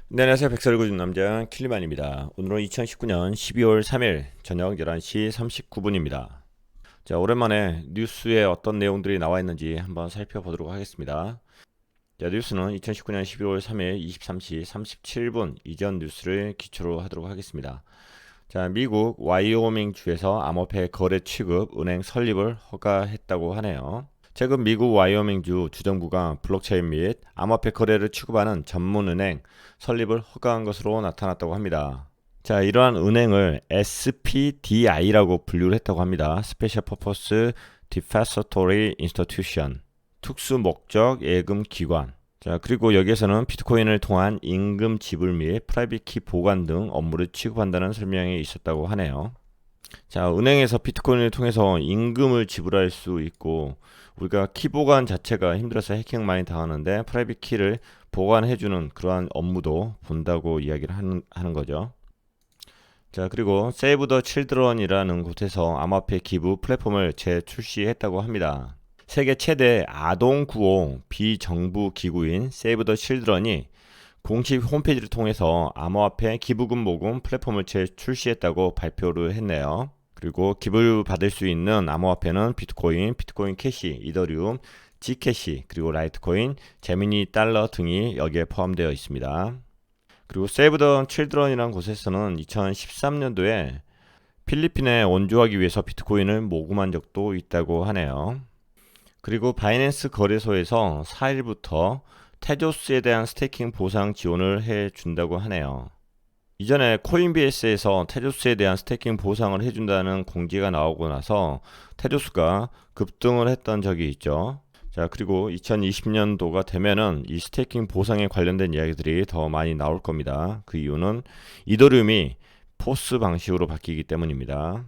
네, 안녕하세요. 백설을 준 남자 킬리만입니다. 오늘은 2019년 12월 3일 저녁 11시 39분입니다. 자, 오랜만에 뉴스에 어떤 내용들이 나와 있는지 한번 살펴보도록 하겠습니다. 자, 뉴스는 2019년 12월 3일 23시 37분 이전 뉴스를 기초로 하도록 하겠습니다. 자, 미국 와이오밍 주에서 암호화폐 거래 취급 은행 설립을 허가했다고 하네요. 최근 미국 와이오밍주 주정부가 블록체인 및 암호화폐 거래를 취급하는 전문은행 설립을 허가한 것으로 나타났다고 합니다. 자, 이러한 은행을 SPDI라고 분류를 했다고 합니다. Special Purpose Depository Institution, 특수 목적 예금 기관. 자, 그리고 여기에서는 비트코인을 통한 임금 지불 및 프라이빗 키 보관 등 업무를 취급한다는 설명이 있었다고 하네요. 자, 은행에서 비트코인을 통해서 임금을 지불할 수 있고, 우리가 키 보관 자체가 힘들어서 해킹 많이 당하는데 프라이빗 키를 보관해주는 그러한 업무도 본다고 이야기를 하는 거죠. 자, 그리고 세이브 더 칠드런이라는 곳에서 암호화폐 기부 플랫폼을 재출시했다고 합니다. 세계 최대 아동 구호 비정부 기구인 세이브 더 칠드런이 공식 홈페이지를 통해서 암호화폐 기부금 모금 플랫폼을 재출시했다고 발표를 했네요. 그리고 기부를 받을 수 있는 암호화폐는 비트코인, 비트코인 캐시, 이더리움, 지캐시, 그리고 라이트코인, 제미니 달러 등이 여기에 포함되어 있습니다. 그리고 세이브 더 칠드런이라는 곳에서는 2013년도에 필리핀에 원주하기 위해서 비트코인을 모금한 적도 있다고 하네요. 그리고 바이낸스 거래소에서 4일부터 테조스에 대한 스테이킹 보상 지원을 해준다고 하네요. 이전에 코인베이스에서 테조스에 대한 스테이킹 보상을 해준다는 공지가 나오고 나서 테조스가 급등을 했던 적이 있죠. 자, 그리고 2020년도가 되면은 이 스테이킹 보상에 관련된 이야기들이 더 많이 나올 겁니다. 그 이유는 이더리움이 포스 방식으로 바뀌기 때문입니다.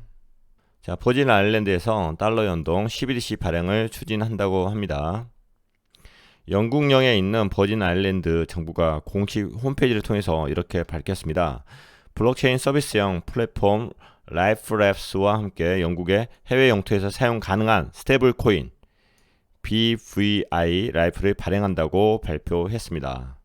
자, 버진 아일랜드에서 달러 연동 CBDC 발행을 추진한다고 합니다. 영국령에 있는 버진 아일랜드 정부가 공식 홈페이지를 통해서 이렇게 밝혔습니다. 블록체인 서비스형 플랫폼 라이프랩스와 함께 영국의 해외 영토에서 사용 가능한 스테이블 코인 BVI 라이프를 발행한다고 발표했습니다.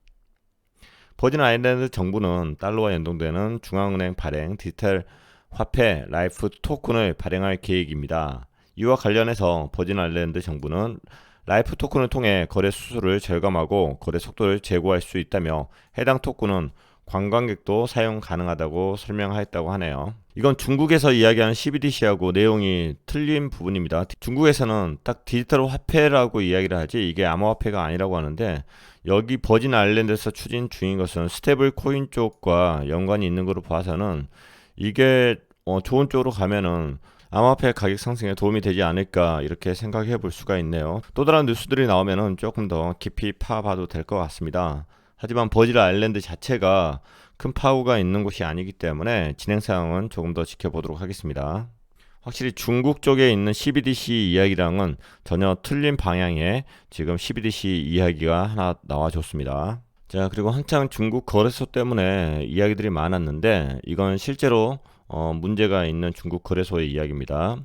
버진 아일랜드 정부는 달러와 연동되는 중앙은행 발행 디지털 화폐 라이프 토큰을 발행할 계획입니다. 이와 관련해서 버진 아일랜드 정부는 라이프 토큰을 통해 거래 수수료를 절감하고 거래 속도를 제고할 수 있다며 해당 토큰은 관광객도 사용 가능하다고 설명하였다고 하네요. 이건 중국에서 이야기하는 CBDC하고 내용이 틀린 부분입니다. 중국에서는 딱 디지털 화폐라고 이야기를 하지 이게 암호화폐가 아니라고 하는데, 여기 버진 아일랜드에서 추진 중인 것은 스테이블 코인 쪽과 연관이 있는 것으로 봐서는 이게 좋은 쪽으로 가면은 암호화폐 가격 상승에 도움이 되지 않을까 이렇게 생각해 볼 수가 있네요. 또 다른 뉴스들이 나오면은 조금 더 깊이 파봐도 될 것 같습니다. 하지만 버진 아일랜드 자체가 큰 파워가 있는 곳이 아니기 때문에 진행 상황은 조금 더 지켜보도록 하겠습니다. 확실히 중국 쪽에 있는 CBDC 이야기랑은 전혀 틀린 방향의 지금 CBDC 이야기가 하나 나와줬습니다. 자, 그리고 한창 중국 거래소 때문에 이야기들이 많았는데 이건 실제로 문제가 있는 중국 거래소의 이야기입니다.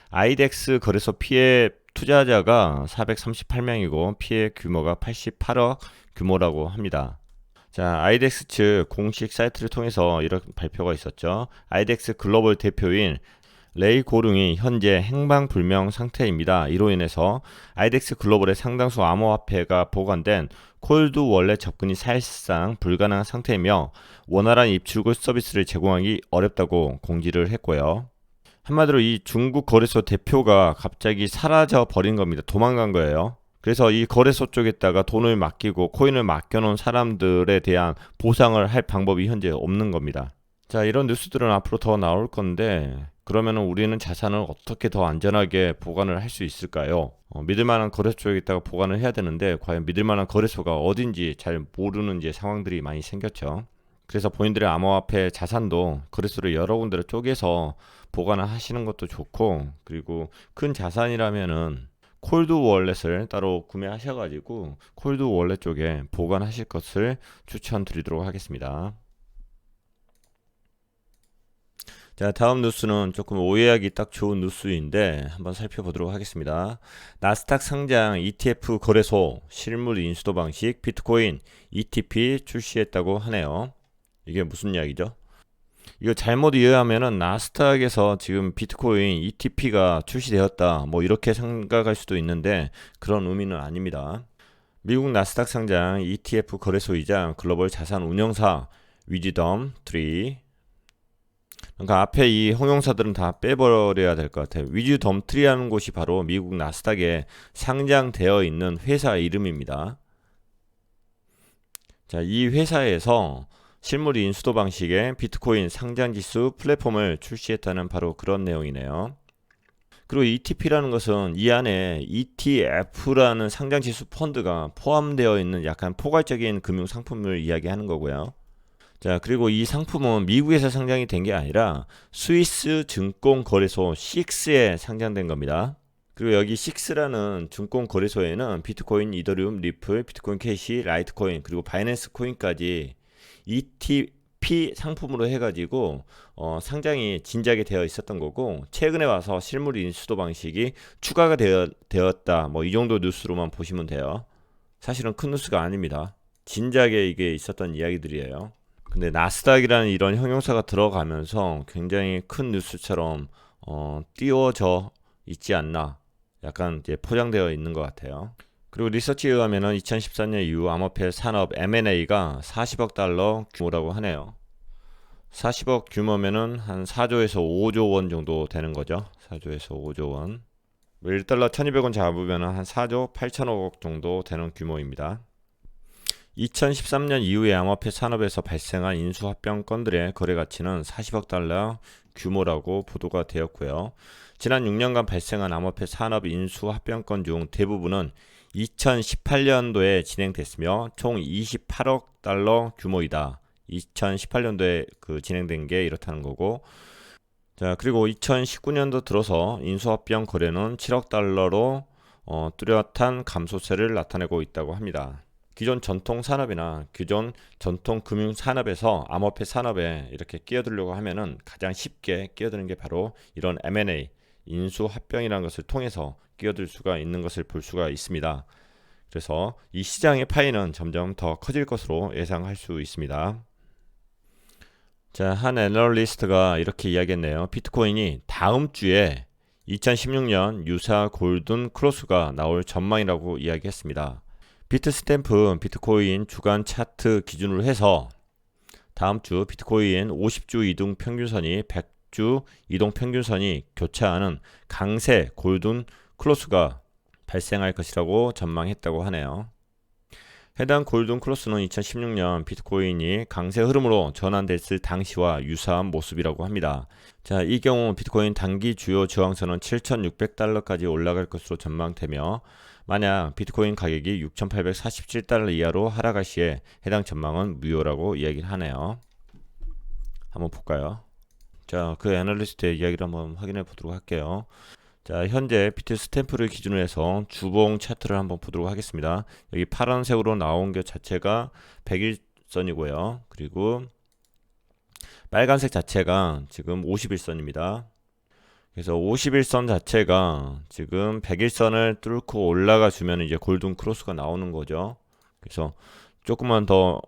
아이덱스 거래소 피해 투자자가 438명이고 피해 규모가 88억 규모라고 합니다. 자, 아이덱스 측 공식 사이트를 통해서 이런 발표가 있었죠. 아이덱스 글로벌 대표인 레이 고룽이 현재 행방불명 상태입니다. 이로 인해서 아이덱스 글로벌의 상당수 암호화폐가 보관된 콜드 월렛 접근이 사실상 불가능한 상태이며 원활한 입출구 서비스를 제공하기 어렵다고 공지를 했고요. 한마디로 이 중국 거래소 대표가 갑자기 사라져 버린 겁니다. 도망간 거예요. 그래서 이 거래소 쪽에다가 돈을 맡기고 코인을 맡겨놓은 사람들에 대한 보상을 할 방법이 현재 없는 겁니다. 자, 이런 뉴스들은 앞으로 더 나올 건데, 그러면 우리는 자산을 어떻게 더 안전하게 보관을 할 수 있을까요? 믿을 만한 거래소 쪽에다가 보관을 해야 되는데 과연 믿을 만한 거래소가 어딘지 잘 모르는 이제 상황들이 많이 생겼죠. 그래서 본인들의 암호화폐 자산도 거래소를 여러 군데로 쪼개서 보관을 하시는 것도 좋고, 그리고 큰 자산이라면은 콜드 월렛을 따로 구매하셔가지고 콜드 월렛 쪽에 보관하실 것을 추천드리도록 하겠습니다. 자, 다음 뉴스는 조금 오해하기 딱 좋은 뉴스인데 한번 살펴보도록 하겠습니다. 나스닥 상장 ETF 거래소 실물 인수도 방식 비트코인 ETP 출시했다고 하네요. 이게 무슨 이야기죠? 이거 잘못 이해하면은 나스닥에서 지금 비트코인 ETP가 출시되었다 뭐 이렇게 생각할 수도 있는데 그런 의미는 아닙니다. 미국 나스닥 상장 ETF 거래소이자 글로벌 자산 운용사 위즈덤 3, 그러니까 앞에 이 형용사들은 다 빼버려야 될 것 같아요. 위즈덤 3라는 곳이 바로 미국 나스닥에 상장되어 있는 회사 이름입니다. 자, 이 회사에서 실물 인수도 방식의 비트코인 상장지수 플랫폼을 출시했다는 바로 그런 내용이네요. 그리고 ETP라는 것은 이 안에 ETF라는 상장지수 펀드가 포함되어 있는 약간 포괄적인 금융 상품을 이야기하는 거고요. 자, 그리고 이 상품은 미국에서 상장이 된 게 아니라 스위스 증권거래소 CIX에 상장된 겁니다. 그리고 여기 CIX라는 증권거래소에는 비트코인, 이더리움, 리플, 비트코인 캐시, 라이트코인, 그리고 바이낸스 코인까지 ETP 상품으로 해가지고 상장이 진작에 되어 있었던 거고, 최근에 와서 실물 인수도 방식이 추가가 되었다 뭐 이 정도 뉴스로만 보시면 돼요. 사실은 큰 뉴스가 아닙니다. 진작에 이게 있었던 이야기들이에요. 근데 나스닥이라는 이런 형용사가 들어가면서 굉장히 큰 뉴스처럼 띄워져 있지 않나, 약간 이제 포장되어 있는 것 같아요. 그리고 리서치에 의하면 2014년 이후 암호화폐 산업 M&A가 40억 달러 규모라고 하네요. 40억 규모면은 한 4조에서 5조 원 정도 되는 거죠. 4조에서 5조 원. 1달러 1200원 잡으면 한 4조 8천억 정도 되는 규모입니다. 2013년 이후에 암호화폐 산업에서 발생한 인수합병 건들의 거래 가치는 40억 달러 규모라고 보도가 되었고요. 지난 6년간 발생한 암호화폐 산업 인수합병 건 중 대부분은 2018년도에 진행됐으며 총 28억 달러 규모이다. 2018년도에 진행된 게 이렇다는 거고, 자, 그리고 2019년도 들어서 인수합병 거래는 7억 달러로 뚜렷한 감소세를 나타내고 있다고 합니다. 기존 전통 산업이나 기존 전통 금융 산업에서 암호화폐 산업에 이렇게 끼어들려고 하면은 가장 쉽게 끼어드는 게 바로 이런 M&A, 인수합병이라는 것을 통해서 끼어들 수가 있는 것을 볼 수가 있습니다. 그래서 이 시장의 파이는 점점 더 커질 것으로 예상할 수 있습니다. 자, 한 애널리스트가 이렇게 이야기했네요. 비트코인이 다음 주에 2016년 유사 골든 크로스가 나올 전망이라고 이야기했습니다. 비트스탬프 비트코인 주간 차트 기준으로 해서 다음 주 비트코인 50주 이동 평균선이 100주 이동 평균선이 교차하는 강세 골든 크로스가 발생할 것이라고 전망했다고 하네요. 해당 골든 크로스는 2016년 비트코인이 강세 흐름으로 전환됐을 당시와 유사한 모습이라고 합니다. 자, 이 경우 비트코인 단기 주요 저항선은 7,600달러까지 올라갈 것으로 전망되며, 만약 비트코인 가격이 6,847달러 이하로 하락할 시에 해당 전망은 무효라고 이야기를 하네요. 한번 볼까요? 자, 그 애널리스트의 이야기를 한번 확인해 보도록 할게요. 자, 현재 비트스탬프를 기준으로 해서 주봉 차트를 한번 보도록 하겠습니다. 여기 파란색으로 나온 게 자체가 100일선이고요. 그리고 빨간색 자체가 지금 50일선입니다. 그래서 50일선 자체가 지금 100일선을 뚫고 올라가 주면 이제 골든 크로스가 나오는 거죠. 그래서 조금만 더,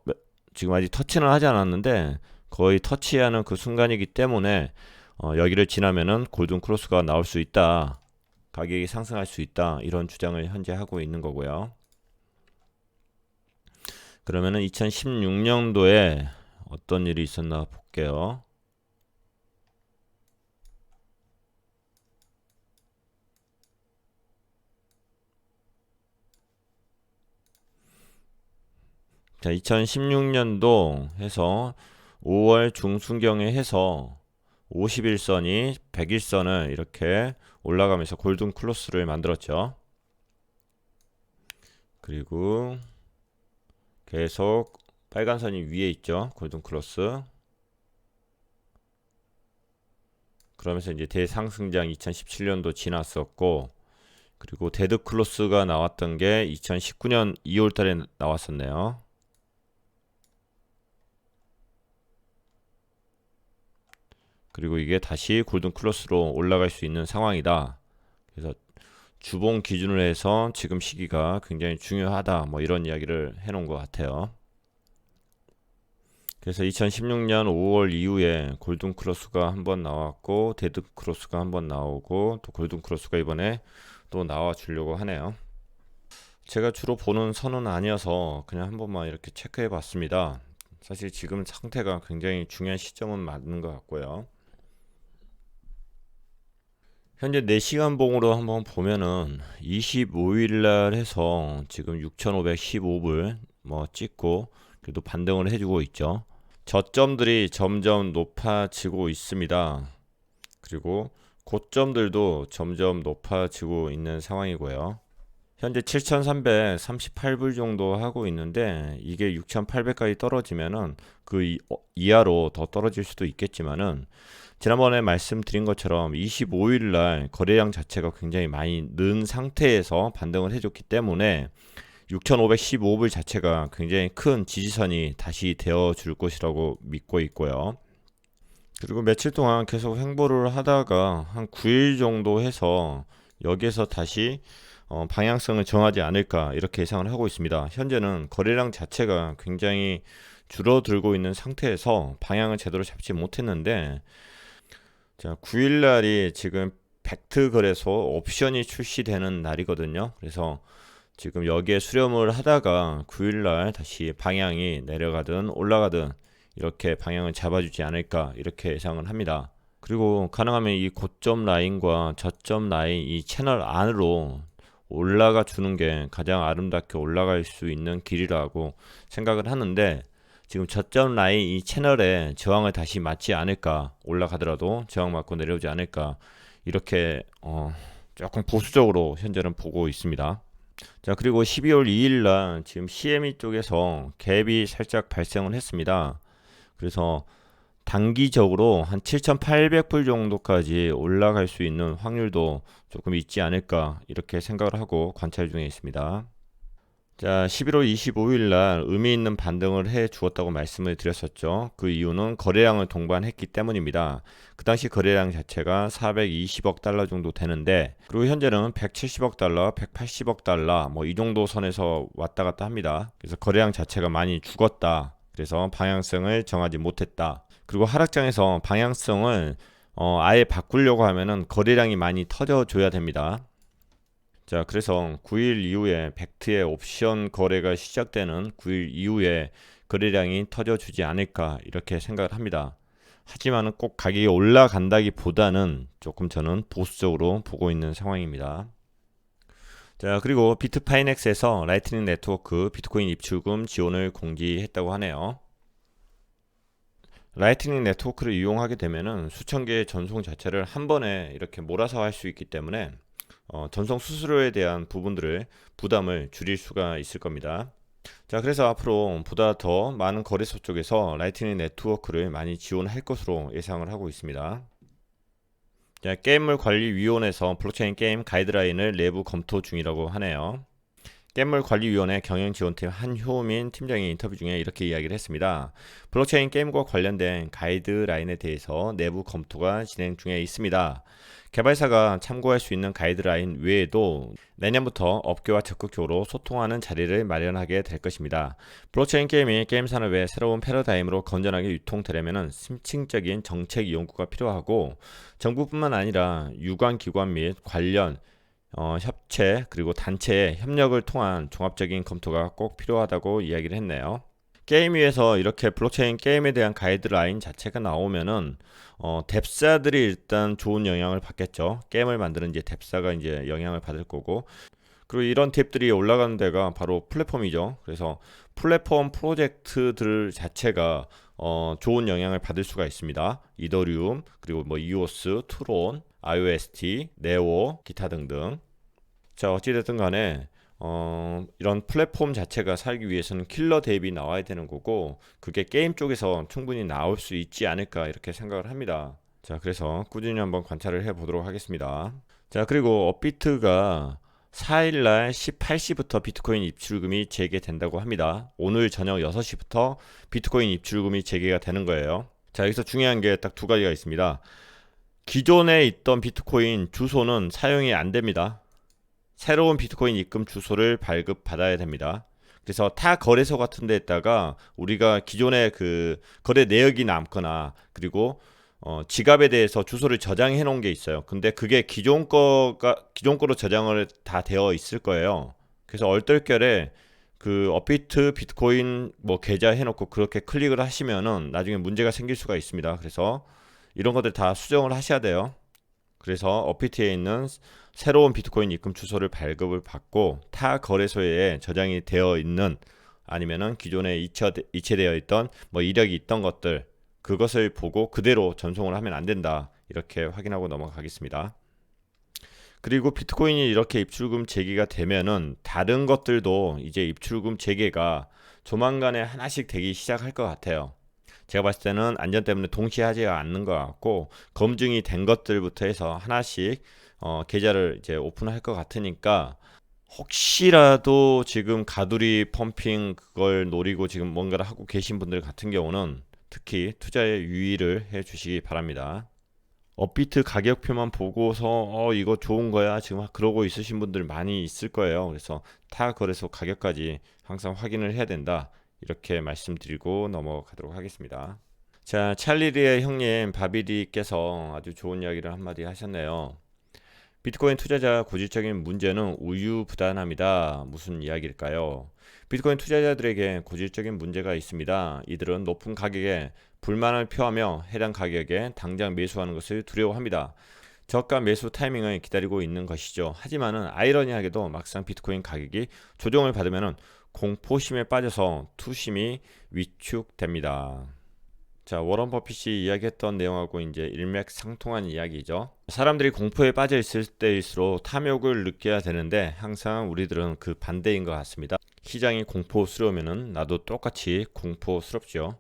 지금 아직 터치는 하지 않았는데 거의 터치하는 그 순간이기 때문에 여기를 지나면은 골든 크로스가 나올 수 있다, 가격이 상승할 수 있다, 이런 주장을 현재 하고 있는 거고요. 그러면은 2016년도에 어떤 일이 있었나 볼게요. 자, 2016년도 해서 5월 중순경에 해서 50일선이 100일선을 이렇게 올라가면서 골든 크로스를 만들었죠. 그리고 계속 빨간 선이 위에 있죠. 골든 크로스. 그러면서 이제 대상승장 2017년도 지났었고, 그리고 데드 크로스가 나왔던 게 2019년 2월 달에 나왔었네요. 그리고 이게 다시 골든 크로스로 올라갈 수 있는 상황이다. 그래서 주봉 기준으로 해서 지금 시기가 굉장히 중요하다. 뭐 이런 이야기를 해놓은 것 같아요. 그래서 2016년 5월 이후에 골든 크로스가 한번 나왔고 데드 크로스가 한번 나오고 또 골든 크로스가 이번에 또 나와 주려고 하네요. 제가 주로 보는 선은 아니어서 그냥 한 번만 이렇게 체크해 봤습니다. 사실 지금 상태가 굉장히 중요한 시점은 맞는 것 같고요. 현재 4시간 봉으로 한번 보면은 25일 날 해서 지금 6,515불 뭐 찍고 그래도 반등을 해주고 있죠. 저점들이 점점 높아지고 있습니다. 그리고 고점들도 점점 높아지고 있는 상황이고요. 현재 7,338불 정도 하고 있는데 이게 6,800까지 떨어지면은 그 이하로 더 떨어질 수도 있겠지만은 지난번에 말씀드린 것처럼 25일 날 거래량 자체가 굉장히 많이 는 상태에서 반등을 해줬기 때문에 6,515불 자체가 굉장히 큰 지지선이 다시 되어 줄 것이라고 믿고 있고요. 그리고 며칠 동안 계속 횡보를 하다가 한 9일 정도 해서 여기에서 다시 방향성을 정하지 않을까 이렇게 예상을 하고 있습니다. 현재는 거래량 자체가 굉장히 줄어들고 있는 상태에서 방향을 제대로 잡지 못했는데 자 9일 날이 지금 벡트 거래소 옵션이 출시되는 날이거든요. 그래서 지금 여기에 수렴을 하다가 9일날 다시 방향이 내려가든 올라가든 이렇게 방향을 잡아주지 않을까 이렇게 예상을 합니다. 그리고 가능하면 이 고점 라인과 저점 라인 이 채널 안으로 올라가 주는 게 가장 아름답게 올라갈 수 있는 길이라고 생각을 하는데 지금 저점 라인 이 채널에 저항을 다시 맞지 않을까 올라가더라도 저항 맞고 내려오지 않을까 이렇게 조금 보수적으로 현재는 보고 있습니다. 자 그리고 12월 2일 날 지금 CME 쪽에서 갭이 살짝 발생을 했습니다. 그래서 단기적으로 한 7,800불 정도까지 올라갈 수 있는 확률도 조금 있지 않을까 이렇게 생각을 하고 관찰 중에 있습니다. 자 11월 25일 날 의미 있는 반등을 해 주었다고 말씀을 드렸었죠. 그 이유는 거래량을 동반했기 때문입니다. 그 당시 거래량 자체가 420억 달러 정도 되는데 그리고 현재는 170억 달러, 180억 달러 뭐 이 정도 선에서 왔다 갔다 합니다. 그래서 거래량 자체가 많이 죽었다. 그래서 방향성을 정하지 못했다. 그리고 하락장에서 방향성을 아예 바꾸려고 하면은 거래량이 많이 터져줘야 됩니다. 자, 그래서 9일 이후에 벡트의 옵션 거래가 시작되는 9일 이후에 거래량이 터져주지 않을까 이렇게 생각을 합니다. 하지만 꼭 가격이 올라간다기보다는 조금 저는 보수적으로 보고 있는 상황입니다. 자, 그리고 비트파이넥스에서 라이트닝 네트워크 비트코인 입출금 지원을 공지했다고 하네요. 라이트닝 네트워크를 이용하게 되면은 수천 개의 전송 자체를 한 번에 이렇게 몰아서 할 수 있기 때문에 전송 수수료에 대한 부분들을 부담을 줄일 수가 있을 겁니다. 자 그래서 앞으로 보다 더 많은 거래소 쪽에서 라이트닝 네트워크를 많이 지원할 것으로 예상을 하고 있습니다. 자, 게임물관리위원회에서 블록체인 게임 가이드라인을 내부 검토 중이라고 하네요. 게임물관리위원회 경영지원팀 한효민 팀장이 인터뷰 중에 이렇게 이야기를 했습니다. 블록체인 게임과 관련된 가이드라인에 대해서 내부 검토가 진행 중에 있습니다. 개발사가 참고할 수 있는 가이드라인 외에도 내년부터 업계와 적극적으로 소통하는 자리를 마련하게 될 것입니다. 블록체인 게임이 게임 산업의 새로운 패러다임으로 건전하게 유통되려면 심층적인 정책 연구가 필요하고 정부뿐만 아니라 유관기관 및 관련 협체 그리고 단체의 협력을 통한 종합적인 검토가 꼭 필요하다고 이야기를 했네요. 게임 위에서 이렇게 블록체인 게임에 대한 가이드라인 자체가 나오면은 뎁사들이 일단 좋은 영향을 받겠죠. 게임을 만드는 이제 뎁사가 이제 영향을 받을 거고 그리고 이런 팁들이 올라가는 데가 바로 플랫폼이죠. 그래서 플랫폼 프로젝트들 자체가 좋은 영향을 받을 수가 있습니다. 이더리움 그리고 뭐 이오스, 트론, IOST, 네오, 기타 등등. 자 어찌됐든 간에 이런 플랫폼 자체가 살기 위해서는 킬러 대비 나와야 되는 거고 그게 게임 쪽에서 충분히 나올 수 있지 않을까 이렇게 생각을 합니다. 자 그래서 꾸준히 한번 관찰을 해 보도록 하겠습니다. 자 그리고 업비트가 4일날 18시부터 비트코인 입출금이 재개된다고 합니다. 오늘 저녁 6시부터 비트코인 입출금이 재개가 되는 거예요. 자, 여기서 중요한 게 딱 두 가지가 있습니다. 기존에 있던 비트코인 주소는 사용이 안 됩니다. 새로운 비트코인 입금 주소를 발급받아야 됩니다. 그래서 타 거래소 같은 데에다가 우리가 기존에 그 거래 내역이 남거나 그리고 지갑에 대해서 주소를 저장해 놓은 게 있어요. 근데 그게 기존 거로 저장을 다 되어 있을 거예요. 그래서 얼떨결에 그 업비트 비트코인 뭐 계좌 해놓고 그렇게 클릭을 하시면은 나중에 문제가 생길 수가 있습니다. 그래서 이런 것들 다 수정을 하셔야 돼요. 그래서 업비트에 있는 새로운 비트코인 입금 주소를 발급을 받고 타 거래소에 저장이 되어 있는 아니면은 기존에 이체되어 있던 뭐 이력이 있던 것들 그것을 보고 그대로 전송을 하면 안 된다. 이렇게 확인하고 넘어가겠습니다. 그리고 비트코인이 이렇게 입출금 재개가 되면은 다른 것들도 이제 입출금 재개가 조만간에 하나씩 되기 시작할 것 같아요. 제가 봤을 때는 안전 때문에 동시에 하지가 않는 것 같고 검증이 된 것들부터 해서 하나씩 계좌를 이제 오픈할 것 같으니까 혹시라도 지금 가두리 펌핑 그걸 노리고 지금 뭔가를 하고 계신 분들 같은 경우는 특히 투자에 유의를 해 주시기 바랍니다. 업비트 가격표만 보고서 이거 좋은 거야 지금 그러고 있으신 분들 많이 있을 거예요. 그래서 타 거래소 가격까지 항상 확인을 해야 된다. 이렇게 말씀드리고 넘어가도록 하겠습니다. 자, 찰리리의 형님 바비리께서 아주 좋은 이야기를 한마디 하셨네요. 비트코인 투자자 고질적인 문제는 우유부단합니다. 무슨 이야기일까요? 비트코인 투자자들에게 고질적인 문제가 있습니다. 이들은 높은 가격에 불만을 표하며 해당 가격에 당장 매수하는 것을 두려워합니다. 저가 매수 타이밍을 기다리고 있는 것이죠. 하지만은 아이러니하게도 막상 비트코인 가격이 조정을 받으면은 공포심에 빠져서 투심이 위축됩니다. 자, 워런 버핏이 이야기했던 내용하고 이제 일맥상통한 이야기죠. 사람들이 공포에 빠져 있을 때일수록 탐욕을 느껴야 되는데 항상 우리들은 그 반대인 것 같습니다. 시장이 공포스러우면은 나도 똑같이 공포스럽죠.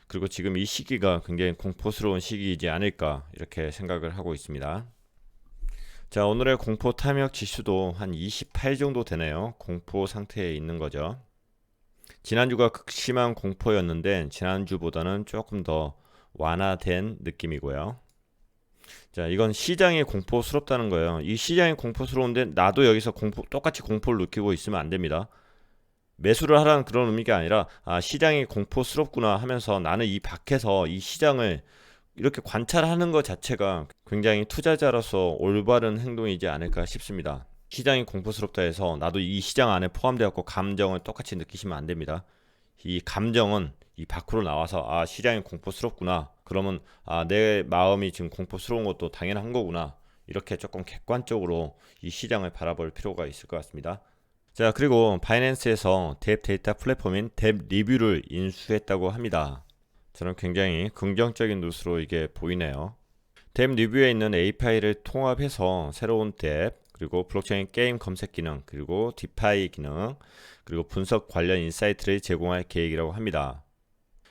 그리고 지금 이 시기가 굉장히 공포스러운 시기이지 않을까 이렇게 생각을 하고 있습니다. 자, 오늘의 공포 탐욕 지수도 한 28 정도 되네요. 공포 상태에 있는 거죠. 지난주가 극심한 공포였는데 지난주보다는 조금 더 완화된 느낌이고요. 자, 이건 시장이 공포스럽다는 거예요. 이 시장이 공포스러운데 나도 여기서 똑같이 공포를 느끼고 있으면 안 됩니다. 매수를 하라는 그런 의미가 아니라 시장이 공포스럽구나 하면서 나는 이 밖에서 이 시장을 이렇게 관찰하는 것 자체가 굉장히 투자자로서 올바른 행동이지 않을까 싶습니다. 시장이 공포스럽다 해서 나도 이 시장 안에 포함되었고 감정을 똑같이 느끼시면 안 됩니다. 이 감정은 이 밖으로 나와서 시장이 공포스럽구나. 그러면 내 마음이 지금 공포스러운 것도 당연한 거구나. 이렇게 조금 객관적으로 이 시장을 바라볼 필요가 있을 것 같습니다. 자, 그리고 바이낸스에서 뎁 데이터 플랫폼인 뎁 리뷰를 인수했다고 합니다. 저는 굉장히 긍정적인 뉴스로 이게 보이네요. 뎁 리뷰에 있는 API를 통합해서 새로운 뎁, 그리고 블록체인 게임 검색 기능, 그리고 디파이 기능, 그리고 분석 관련 인사이트를 제공할 계획이라고 합니다.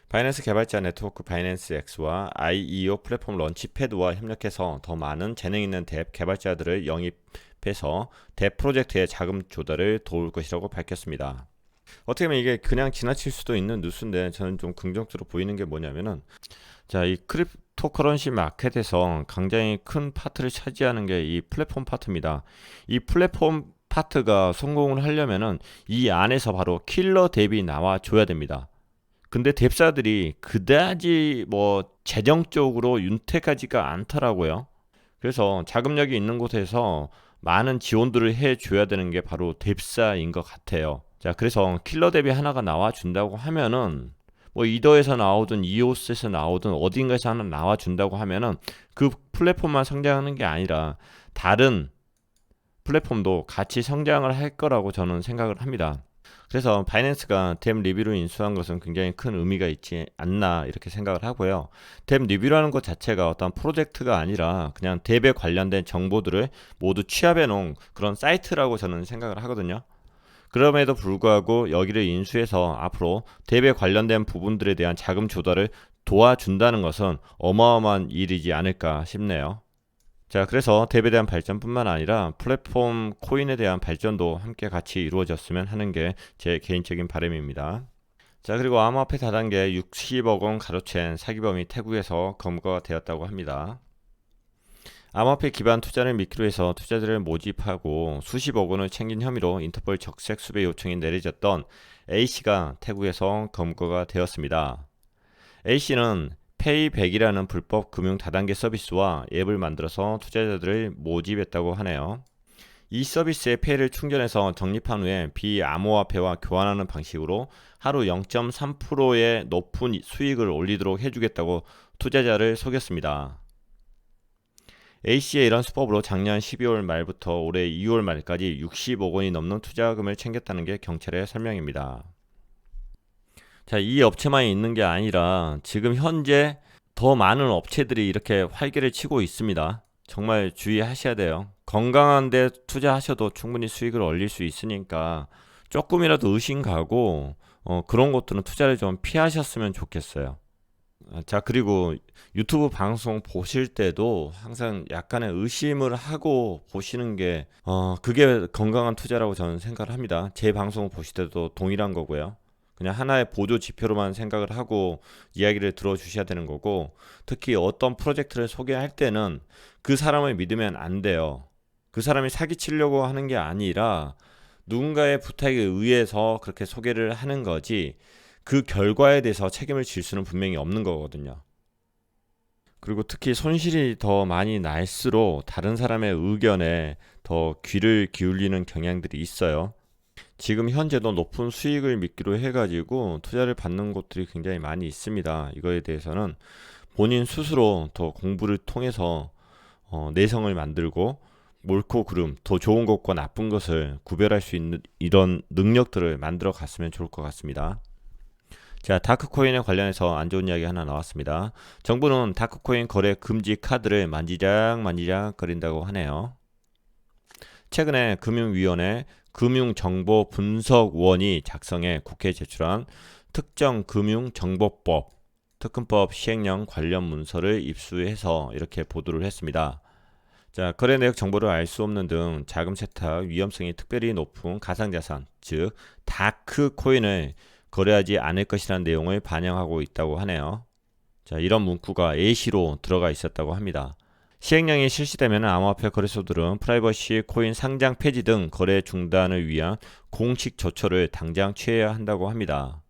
바이낸스 개발자 네트워크 바이낸스 X와 IEO 플랫폼 런치패드와 협력해서 더 많은 재능 있는 뎁 개발자들을 영입해서 뎁 프로젝트의 자금 조달을 도울 것이라고 밝혔습니다. 어떻게 보면 이게 그냥 지나칠 수도 있는 뉴스인데 저는 좀 긍정적으로 보이는 게 뭐냐면은 자, 이 크립토커런시 마켓에서 굉장히 큰 파트를 차지하는 게 이 플랫폼 파트입니다. 이 플랫폼 파트가 성공을 하려면은 이 안에서 바로 킬러 뎁이 나와줘야 됩니다. 근데 뎁사들이 그다지 뭐 재정적으로 윤택하지가 않더라고요. 그래서 자금력이 있는 곳에서 많은 지원들을 해줘야 되는 게 바로 뎁사인 것 같아요. 자, 그래서 킬러 뎁이 하나가 나와준다고 하면은 뭐 이더에서 나오든 이오스에서 나오든 어딘가에서 하나 나와준다고 하면은 그 플랫폼만 성장하는 게 아니라 다른 플랫폼도 같이 성장을 할 거라고 저는 생각을 합니다. 그래서 바이낸스가 뎁 리뷰를 인수한 것은 굉장히 큰 의미가 있지 않나 이렇게 생각을 하고요. 뎁 리뷰라는 것 자체가 어떤 프로젝트가 아니라 그냥 뎁에 관련된 정보들을 모두 취합해 놓은 그런 사이트라고 저는 생각을 하거든요. 그럼에도 불구하고 여기를 인수해서 앞으로 뎁에 관련된 부분들에 대한 자금 조달을 도와준다는 것은 어마어마한 일이지 않을까 싶네요. 자, 그래서 뎁에 대한 발전뿐만 아니라 플랫폼 코인에 대한 발전도 함께 같이 이루어졌으면 하는 게 제 개인적인 바람입니다. 자, 그리고 암호화폐 다단계 60억 원 가로챈 사기범이 태국에서 검거가 되었다고 합니다. 암호화폐 기반 투자를 미끼로 해서 투자자를 모집하고 수십억 원을 챙긴 혐의로 인터폴 적색 수배 요청이 내려졌던 A씨가 태국에서 검거가 되었습니다. A씨는 페이백이라는 불법 금융 다단계 서비스와 앱을 만들어서 투자자들을 모집했다고 하네요. 이 서비스에 페이를 충전해서 적립한 후에 비암호화폐와 교환하는 방식으로 하루 0.3%의 높은 수익을 올리도록 해주겠다고 투자자를 속였습니다. A씨의 이런 수법으로 작년 12월 말부터 올해 2월 말까지 60억 원이 넘는 투자금을 챙겼다는 게 경찰의 설명입니다. 자, 이 업체만 있는 게 아니라 지금 현재 더 많은 업체들이 이렇게 활개를 치고 있습니다. 정말 주의하셔야 돼요. 건강한 데 투자하셔도 충분히 수익을 올릴 수 있으니까 조금이라도 의심 가고 그런 것들은 투자를 좀 피하셨으면 좋겠어요. 자, 그리고 유튜브 방송 보실 때도 항상 약간의 의심을 하고 보시는 게 그게 건강한 투자라고 저는 생각을 합니다. 제 방송을 보실 때도 동일한 거고요. 그냥 하나의 보조 지표로만 생각을 하고 이야기를 들어주셔야 되는 거고, 특히 어떤 프로젝트를 소개할 때는 그 사람을 믿으면 안 돼요. 그 사람이 사기치려고 하는 게 아니라 누군가의 부탁에 의해서 그렇게 소개를 하는 거지, 그 결과에 대해서 책임을 질 수는 분명히 없는 거거든요. 그리고 특히 손실이 더 많이 날수록 다른 사람의 의견에 더 귀를 기울이는 경향들이 있어요. 지금 현재도 높은 수익을 미끼로 해가지고 투자를 받는 곳들이 굉장히 많이 있습니다. 이거에 대해서는 본인 스스로 더 공부를 통해서 내성을 만들고 옳고 그름, 더 좋은 것과 나쁜 것을 구별할 수 있는 이런 능력들을 만들어 갔으면 좋을 것 같습니다. 자, 다크코인에 관련해서 안 좋은 이야기 하나 나왔습니다. 정부는 다크코인 거래 금지 카드를 만지작 거린다고 하네요. 최근에 금융위원회 금융정보분석원이 작성해 국회에 제출한 특정금융정보법 특근법 시행령 관련 문서를 입수해서 이렇게 보도를 했습니다. 자, 거래 내역 정보를 알 수 없는 등 자금 세탁 위험성이 특별히 높은 가상자산, 즉 다크코인을 거래하지 않을 것이라는 내용을 반영하고 있다고 하네요. 자, 이런 문구가 예시로 들어가 있었다고 합니다. 시행령이 실시되면 암호화폐 거래소들은 프라이버시 코인 상장 폐지 등 거래 중단을 위한 공식 조처를 당장 취해야 한다고 합니다.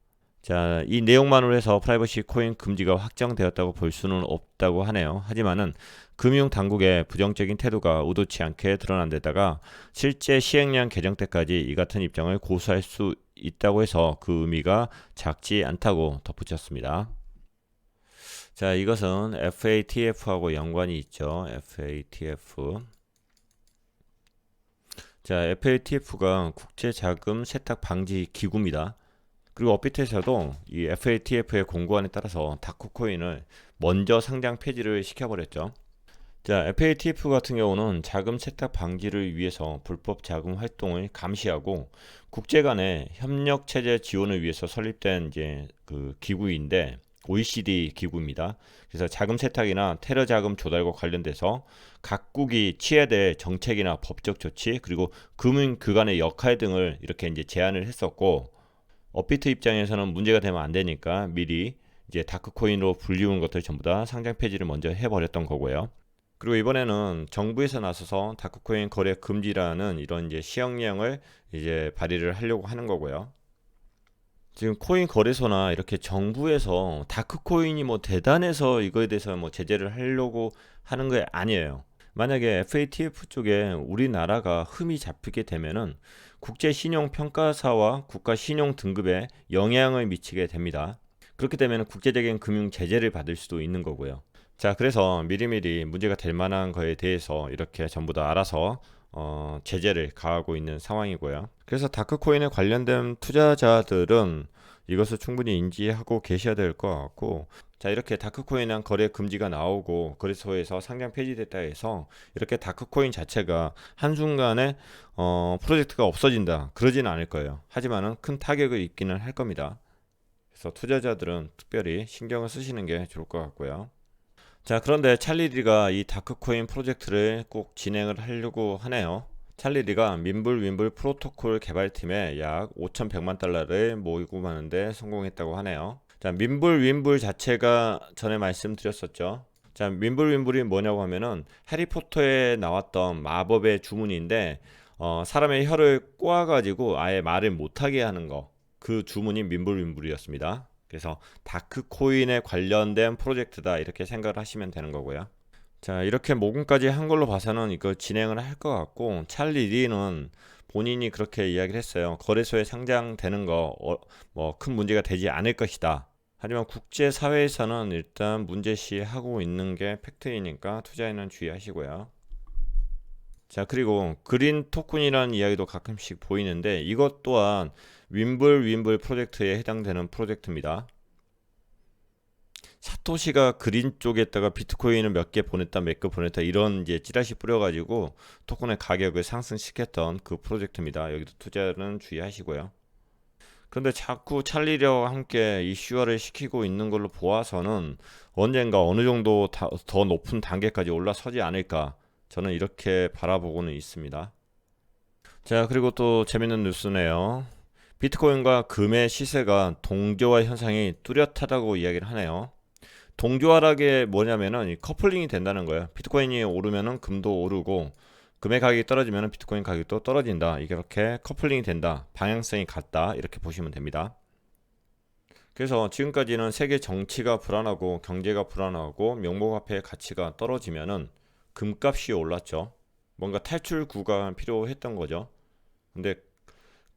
자, 이 내용만으로 해서 프라이버시 코인 금지가 확정되었다고 볼 수는 없다고 하네요. 하지만은 금융 당국의 부정적인 태도가 의도치 않게 드러난 데다가 실제 시행령 개정 때까지 이 같은 입장을 고수할 수 있다고 해서 그 의미가 작지 않다고 덧붙였습니다. 자, 이것은 FATF하고 연관이 있죠. FATF. 자, FATF가 국제자금 세탁 방지 기구입니다. 그리고 업비트에서도 이 FATF의 공고안에 따라서 다크코인을 먼저 상장 폐지를 시켜버렸죠. 자, FATF 같은 경우는 자금 세탁 방지를 위해서 불법 자금 활동을 감시하고 국제 간의 협력 체제 지원을 위해서 설립된 이제 그 기구인데 OECD 기구입니다. 그래서 자금 세탁이나 테러 자금 조달과 관련돼서 각국이 취해야 될 정책이나 법적 조치 그리고 금융 기관의 역할 등을 이렇게 이제 제안을 했었고, 업비트 입장에서는 문제가 되면 안 되니까 미리 이제 다크코인으로 불리우는 것들 전부 다 상장 폐지를 먼저 해버렸던 거고요. 그리고 이번에는 정부에서 나서서 다크코인 거래 금지라는 이런 이제 시행령을 이제 발의를 하려고 하는 거고요. 지금 코인 거래소나 이렇게 정부에서 다크코인이 뭐 대단해서 이거에 대해서 뭐 제재를 하려고 하는 게 아니에요. 만약에 FATF 쪽에 우리나라가 흠이 잡히게 되면은 국제 신용 평가사와 국가 신용 등급에 영향을 미치게 됩니다. 그렇게 되면 국제적인 금융 제재를 받을 수도 있는 거고요. 자, 그래서 미리미리 문제가 될 만한 거에 대해서 이렇게 전부 다 알아서 제재를 가하고 있는 상황이고요. 그래서 다크코인에 관련된 투자자들은 이것을 충분히 인지하고 계셔야 될 것 같고, 자, 이렇게 다크코인에 대한 거래 금지가 나오고 거래소에서 상장 폐지됐다 해서 이렇게 다크코인 자체가 한순간에 프로젝트가 없어진다 그러지는 않을 거예요. 하지만은 큰 타격을 입기는 할 겁니다. 그래서 투자자들은 특별히 신경을 쓰시는 게 좋을 것 같고요. 자, 그런데 찰리리가 이 다크코인 프로젝트를 꼭 진행을 하려고 하네요. 찰리리가 민불 프로토콜 개발팀에 약 5,100만 달러를 모금하는데 성공했다고 하네요. 자, 민불 자체가 전에 말씀드렸었죠. 자, 민불이 뭐냐고 하면은 해리포터에 나왔던 마법의 주문인데 사람의 혀를 꼬아가지고 아예 말을 못하게 하는 거, 그 주문이 민불이었습니다. 그래서 다크코인에 관련된 프로젝트다 이렇게 생각을 하시면 되는 거고요. 자, 이렇게 모금까지 한 걸로 봐서는 이거 진행을 할 것 같고, 찰리 리는 본인이 그렇게 이야기를 했어요. 거래소에 상장되는 거 뭐 큰 문제가 되지 않을 것이다. 하지만 국제사회에서는 일단 문제시하고 있는 게 팩트이니까 투자에는 주의하시고요. 자, 그리고 그린 토큰이라는 이야기도 가끔씩 보이는데 이것 또한 윈불 프로젝트에 해당되는 프로젝트입니다. 사토시가 그린 쪽에다가 비트코인을 몇 개 보냈다 몇 개 보냈다 이런 이제 찌라시 뿌려가지고 토큰의 가격을 상승시켰던 그 프로젝트입니다. 여기도 투자는 주의하시고요. 그런데 자꾸 찰리와 함께 이슈화를 시키고 있는 걸로 보아서는 언젠가 어느 정도 더 높은 단계까지 올라서지 않을까, 저는 이렇게 바라보고는 있습니다. 자, 그리고 또 재밌는 뉴스네요. 비트코인과 금의 시세가 동조화 현상이 뚜렷하다고 이야기를 하네요. 동조화라는 게 뭐냐면은 커플링이 된다는 거예요. 비트코인이 오르면은 금도 오르고 금의 가격이 떨어지면은 비트코인 가격도 떨어진다. 이게 이렇게 커플링이 된다. 방향성이 같다. 이렇게 보시면 됩니다. 그래서 지금까지는 세계 정치가 불안하고 경제가 불안하고 명목화폐의 가치가 떨어지면은 금값이 올랐죠. 뭔가 탈출구가 필요했던 거죠. 근데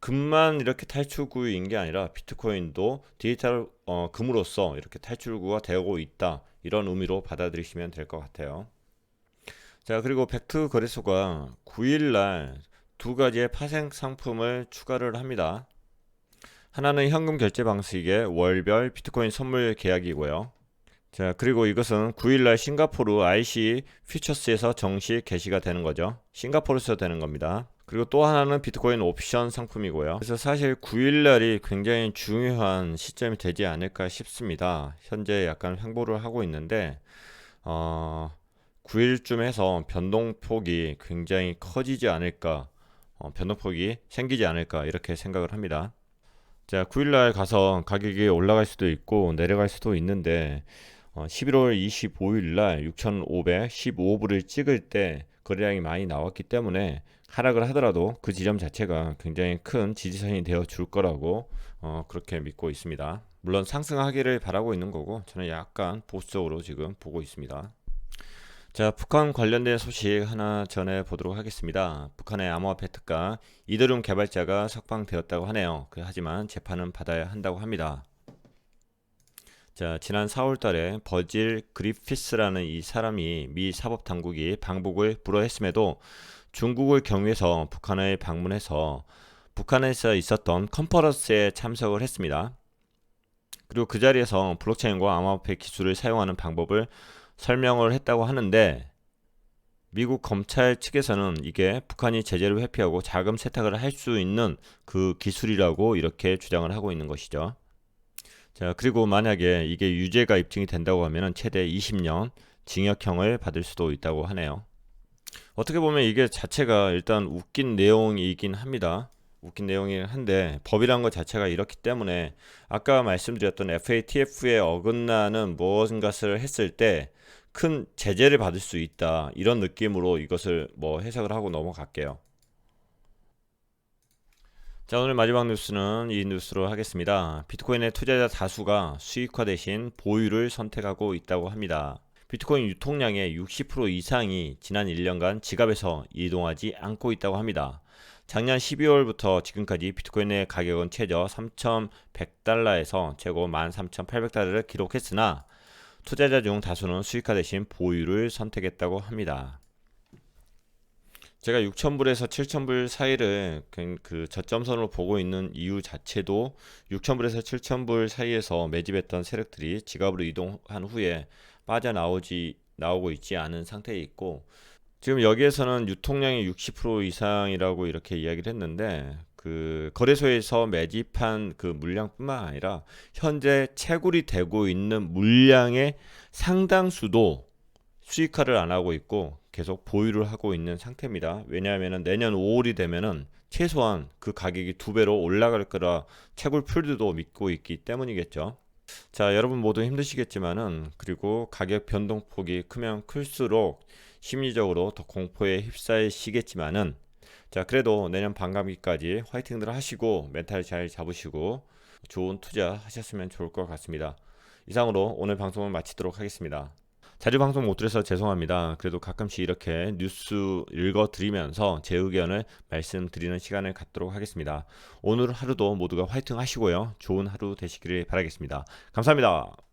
금만 이렇게 탈출구인 게 아니라 비트코인도 디지털 금으로서 이렇게 탈출구가 되고 있다, 이런 의미로 받아들이시면 될 것 같아요. 자, 그리고 벡트 거래소가 9일날 두 가지의 파생 상품을 추가를 합니다. 하나는 현금 결제 방식의 월별 비트코인 선물 계약이고요. 자, 그리고 이것은 9일날 싱가포르 IC 퓨처스에서 정식 개시가 되는 거죠. 싱가포르에서 되는 겁니다. 그리고 또 하나는 비트코인 옵션 상품이고요. 그래서 사실 9일날이 굉장히 중요한 시점이 되지 않을까 싶습니다. 현재 약간 횡보를 하고 있는데 9일쯤 해서 변동폭이 굉장히 커지지 않을까, 변동폭이 생기지 않을까 이렇게 생각을 합니다. 자, 9일날 가서 가격이 올라갈 수도 있고 내려갈 수도 있는데 11월 25일날 6,515불을 찍을 때 거래량이 많이 나왔기 때문에 하락을 하더라도 그 지점 자체가 굉장히 큰 지지선이 되어 줄 거라고 그렇게 믿고 있습니다. 물론 상승하기를 바라고 있는 거고 저는 약간 보수적으로 지금 보고 있습니다. 자, 북한 관련된 소식 하나 전해 보도록 하겠습니다. 북한의 암호화폐 특가 이더리움 개발자가 석방되었다고 하네요. 하지만 재판은 받아야 한다고 합니다. 자, 지난 4월 달에 버질 그리피스라는 이 사람이 미 사법당국이 방북을 불허했음에도 중국을 경유해서 북한을 방문해서 북한에서 있었던 컨퍼런스에 참석을 했습니다. 그리고 그 자리에서 블록체인과 암호화폐 기술을 사용하는 방법을 설명을 했다고 하는데 미국 검찰 측에서는 이게 북한이 제재를 회피하고 자금 세탁을 할 수 있는 그 기술이라고 이렇게 주장을 하고 있는 것이죠. 자, 그리고 만약에 이게 유죄가 입증이 된다고 하면 최대 20년 징역형을 받을 수도 있다고 하네요. 어떻게 보면 이게 자체가 일단 웃긴 내용이긴 합니다. 웃긴 내용이긴 한데 법이란 것 자체가 이렇기 때문에 아까 말씀드렸던 FATF에 어긋나는 무엇인가를 했을 때 큰 제재를 받을 수 있다, 이런 느낌으로 이것을 뭐 해석을 하고 넘어갈게요. 자, 오늘 마지막 뉴스는 이 뉴스로 하겠습니다. 비트코인의 투자자 다수가 수익화 대신 보유를 선택하고 있다고 합니다. 비트코인 유통량의 60% 이상이 지난 1년간 지갑에서 이동하지 않고 있다고 합니다. 작년 12월부터 지금까지 비트코인의 가격은 최저 3,100달러에서 최고 13,800달러를 기록했으나 투자자 중 다수는 수익화 대신 보유를 선택했다고 합니다. 제가 6,000불에서 7,000불 사이를 그 저점선으로 보고 있는 이유 자체도 6,000불에서 7,000불 사이에서 매집했던 세력들이 지갑으로 이동한 후에 나오고 있지 않은 상태에 있고, 지금 여기에서는 유통량이 60% 이상이라고 이렇게 이야기를 했는데 그 거래소에서 매집한 그 물량뿐만 아니라 현재 채굴이 되고 있는 물량의 상당수도 수익화를 안 하고 있고 계속 보유를 하고 있는 상태입니다. 왜냐하면 내년 5월이 되면은 최소한 그 가격이 2배로 올라갈 거라 채굴풀들도 믿고 있기 때문이겠죠. 자, 여러분 모두 힘드시겠지만은, 그리고 가격 변동폭이 크면 클수록 심리적으로 더 공포에 휩싸이시겠지만은, 자, 그래도 내년 반감기까지 화이팅들 하시고 멘탈 잘 잡으시고 좋은 투자 하셨으면 좋을 것 같습니다. 이상으로 오늘 방송을 마치도록 하겠습니다. 자주 방송 못 드려서 죄송합니다. 그래도 가끔씩 이렇게 뉴스 읽어드리면서 제 의견을 말씀드리는 시간을 갖도록 하겠습니다. 오늘 하루도 모두가 화이팅 하시고요. 좋은 하루 되시기를 바라겠습니다. 감사합니다.